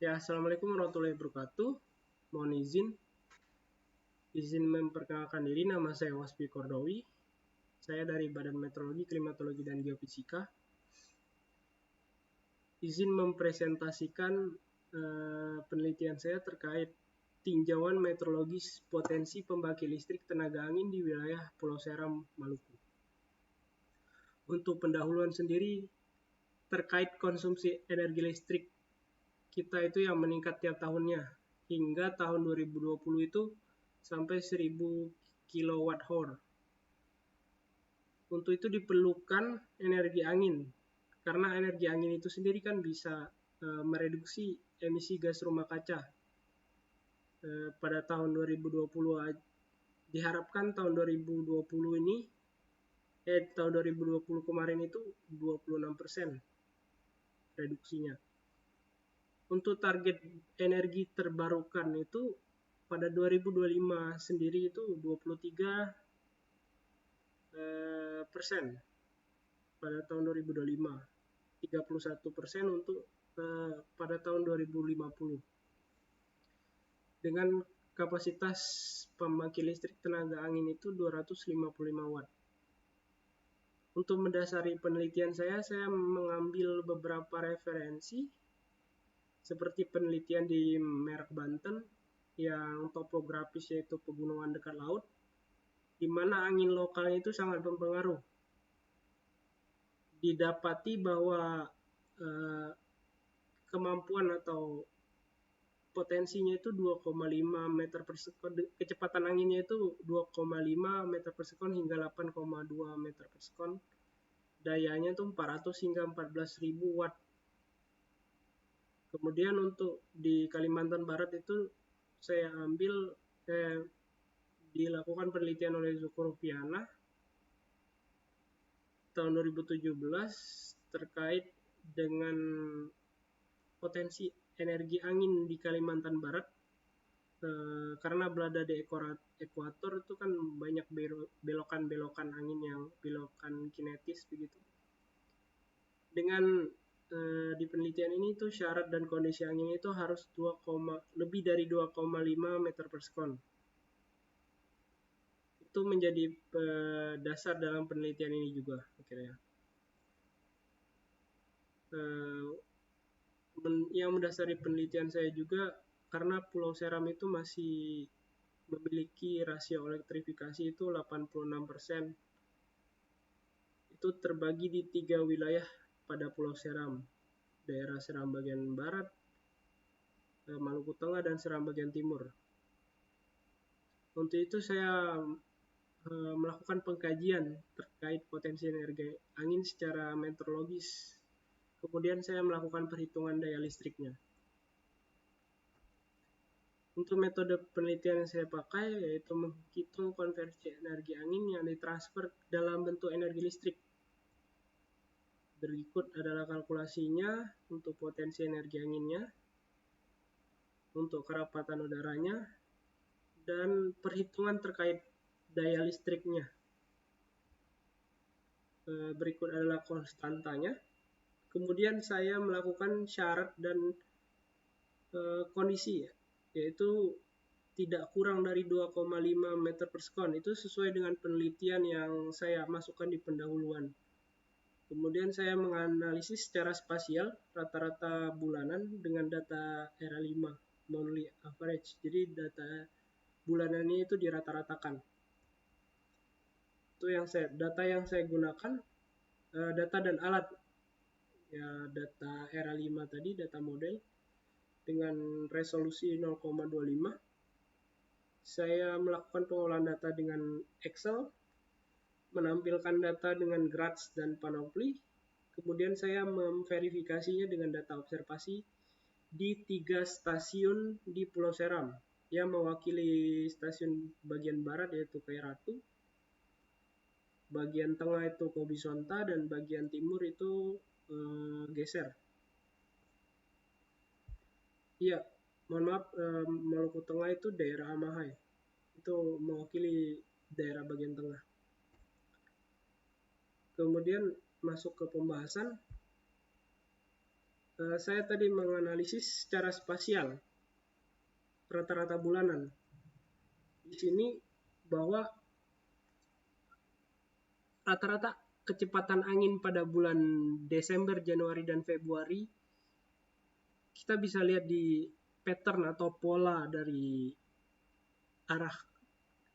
Assalamualaikum warahmatullahi wabarakatuh. Mohon izin memperkenalkan diri. Nama saya Waspi Kordowi. Saya dari Badan Meteorologi, Klimatologi, dan Geofisika. Izin mempresentasikan penelitian saya terkait tinjauan meteorologis potensi pembangkit listrik tenaga angin di wilayah Pulau Seram, Maluku. Untuk pendahuluan sendiri terkait konsumsi energi listrik kita itu yang meningkat tiap tahunnya hingga tahun 2020 itu sampai 1000 kWh. Untuk itu diperlukan energi angin, karena energi angin itu sendiri kan bisa mereduksi emisi gas rumah kaca. Pada tahun 2020 diharapkan tahun 2020 ini tahun 2020 kemarin itu 26% reduksinya. Untuk target energi terbarukan itu pada 2025 sendiri itu 23% pada tahun 2025, 31% untuk pada tahun 2050. Dengan kapasitas pembangkit listrik tenaga angin itu 255 watt. Untuk mendasari penelitian saya mengambil beberapa referensi seperti penelitian di Merak, Banten yang topografis yaitu pegunungan dekat laut, di mana angin lokalnya itu sangat berpengaruh. Didapati bahwa kemampuan atau potensinya itu 2,5 meter per sekon, kecepatan anginnya itu 2,5 meter per sekon hingga 8,2 meter per sekon. Dayanya itu 400 hingga 14.000 watt. Kemudian untuk di Kalimantan Barat itu saya ambil dilakukan penelitian oleh Zuhrofiana tahun 2017 terkait dengan potensi energi angin di Kalimantan Barat, karena berada di ekuator itu kan banyak belokan-belokan angin yang belokan kinetis begitu. Dengan di penelitian ini tuh syarat dan kondisi anginnya itu harus lebih dari 2,5 meter per sekon. Itu menjadi dasar dalam penelitian ini juga akhirnya. Yang mendasari penelitian saya juga karena Pulau Seram itu masih memiliki rasio elektrifikasi itu 86%. Itu terbagi di 3 wilayah pada Pulau Seram, daerah Seram bagian barat, Maluku Tengah, dan Seram bagian timur. Untuk itu saya melakukan pengkajian terkait potensi energi angin secara meteorologis. Kemudian saya melakukan perhitungan daya listriknya. Untuk metode penelitian yang saya pakai yaitu menghitung konversi energi angin yang ditransfer dalam bentuk energi listrik. Berikut adalah kalkulasinya untuk potensi energi anginnya, untuk kerapatan udaranya, dan perhitungan terkait daya listriknya. Berikut adalah konstantanya. Kemudian saya melakukan syarat dan kondisi, yaitu tidak kurang dari 2,5 meter per sekon. Itu sesuai dengan penelitian yang saya masukkan di pendahuluan. Kemudian saya menganalisis secara spasial rata-rata bulanan dengan data ERA5, monthly average. Jadi data bulanannya itu dirata-ratakan. Itu data yang saya gunakan, data dan alat. Ya, data ERA5 tadi, data model dengan resolusi 0,25. Saya melakukan pengolahan data dengan Excel, menampilkan data dengan graphs dan panoply. Kemudian saya memverifikasinya dengan data observasi di 3 stasiun di Pulau Seram yang mewakili stasiun bagian barat yaitu Kairatu, bagian tengah itu Kobisonta, dan bagian timur itu Geser. Iya, mohon maaf, Maluku Tengah itu daerah Amahai, itu mewakili daerah bagian tengah. Kemudian masuk ke pembahasan. saya tadi menganalisis secara spasial rata-rata bulanan. Di sini bahwa rata-rata kecepatan angin pada bulan Desember, Januari, dan Februari kita bisa lihat di pattern atau pola dari arah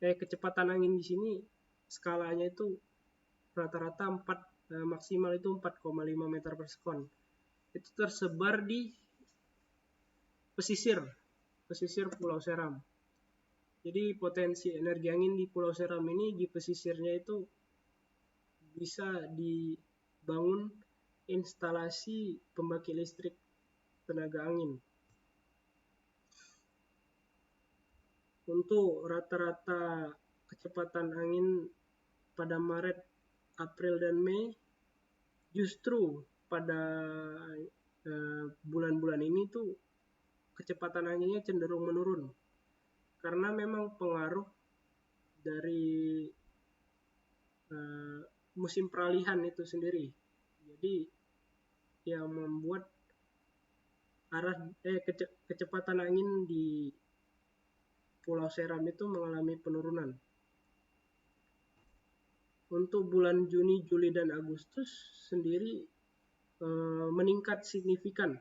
kecepatan angin di sini skalanya itu rata-rata 4 maksimal itu 4,5 meter per sekon. Itu tersebar di pesisir Pulau Seram. Jadi potensi energi angin di Pulau Seram ini di pesisirnya itu bisa dibangun instalasi pembangkit listrik tenaga angin. Untuk rata-rata kecepatan angin pada Maret, April, dan Mei, justru pada bulan-bulan ini tuh kecepatan anginnya cenderung menurun karena memang pengaruh dari musim peralihan itu sendiri. Jadi yang membuat kecepatan angin di Pulau Seram itu mengalami penurunan. Untuk bulan Juni, Juli, dan Agustus sendiri meningkat signifikan.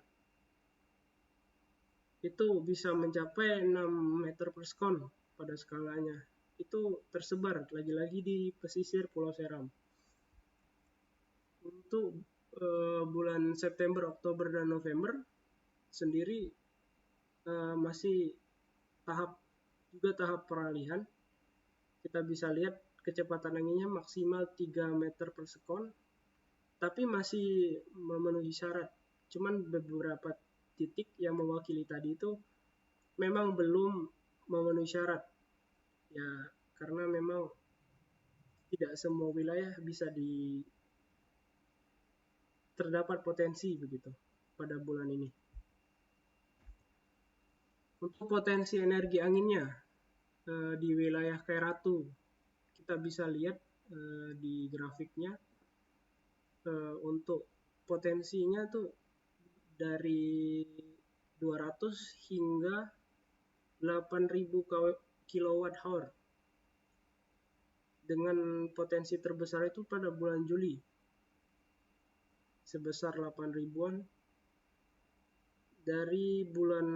Itu bisa mencapai 6 meter per sekon pada skalanya. Itu tersebar lagi-lagi di pesisir Pulau Seram. Untuk bulan September, Oktober, dan November sendiri masih tahap peralihan. Kita bisa lihat kecepatan anginnya maksimal 3 meter per sekon, tapi masih memenuhi syarat. Cuman beberapa titik yang mewakili tadi itu memang belum memenuhi syarat. Ya, karena memang tidak semua wilayah bisa terdapat potensi begitu pada bulan ini. Untuk potensi energi anginnya di wilayah Kairatu kita bisa lihat di grafiknya untuk potensinya tuh dari 200 hingga 8.000 kWh dengan potensi terbesar itu pada bulan Juli sebesar 8.000-an. Dari bulan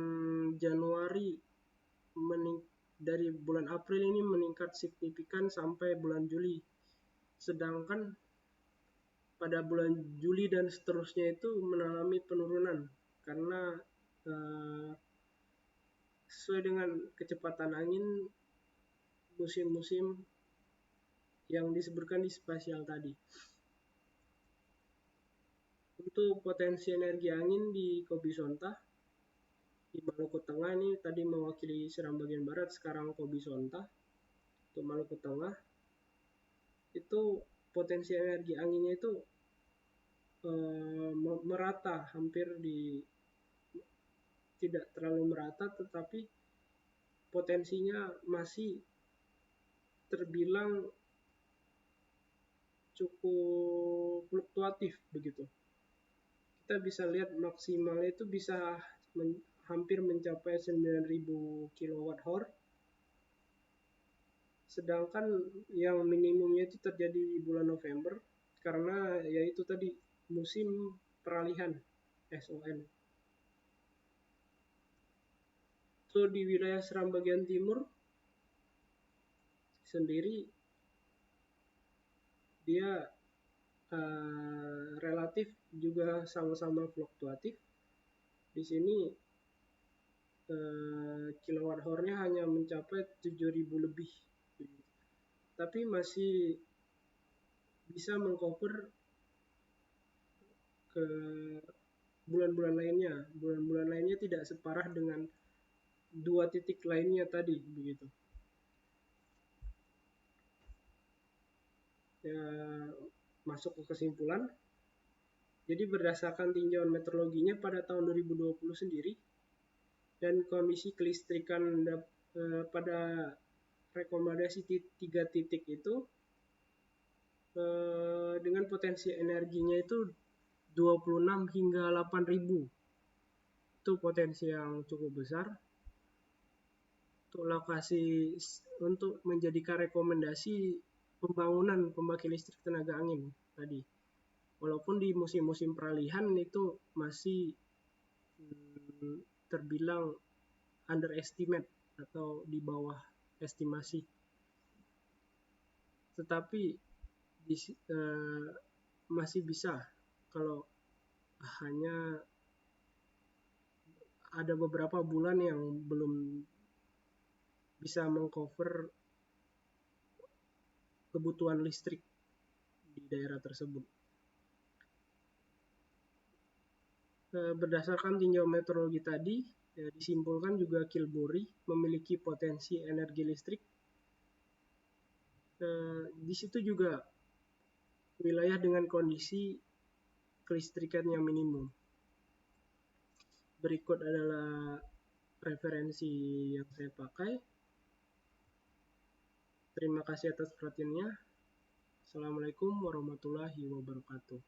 Januari dari bulan April ini meningkat signifikan sampai bulan Juli. Sedangkan pada bulan Juli dan seterusnya itu mengalami penurunan karena sesuai dengan kecepatan angin musim-musim yang disebutkan di spasial tadi. Untuk potensi energi angin di Kobi Sonta di Maluku Tengah ini tadi mewakili Seram bagian barat, sekarang Kobi Sonta. Untuk Maluku Tengah itu potensi energi anginnya itu merata, hampir tidak terlalu merata, tetapi potensinya masih terbilang cukup fluktuatif begitu. Kita bisa lihat maksimalnya itu bisa hampir mencapai 9.000 kWh, sedangkan yang minimumnya itu terjadi di bulan November karena yaitu tadi musim peralihan SON. So di wilayah Seram bagian timur sendiri dia relatif juga sama-sama fluktuatif. Di sini kilowatt-hournya hanya mencapai 7.000 lebih, tapi masih bisa mengcover ke bulan-bulan lainnya. Bulan-bulan lainnya tidak separah dengan 2 titik lainnya tadi begitu. Ya, masuk ke kesimpulan. Jadi berdasarkan tinjauan meteorologinya pada tahun 2020 sendiri dan kondisi kelistrikan pada rekomendasi 3 titik itu dengan potensi energinya itu 26 hingga 8.000. Itu potensi yang cukup besar. Untuk lokasi untuk menjadikan rekomendasi pembangunan pembangkit listrik tenaga angin tadi. Walaupun di musim-musim peralihan itu masih terbilang underestimate atau di bawah estimasi. Tetapi masih bisa kalau hanya ada beberapa bulan yang belum bisa mengcover kebutuhan listrik di daerah tersebut. Berdasarkan tinjau meteorologi tadi, disimpulkan juga Kilburi memiliki potensi energi listrik. Di situ juga wilayah dengan kondisi kelistrikan yang minimum. Berikut adalah referensi yang saya pakai. Terima kasih atas perhatiannya. Assalamualaikum warahmatullahi wabarakatuh.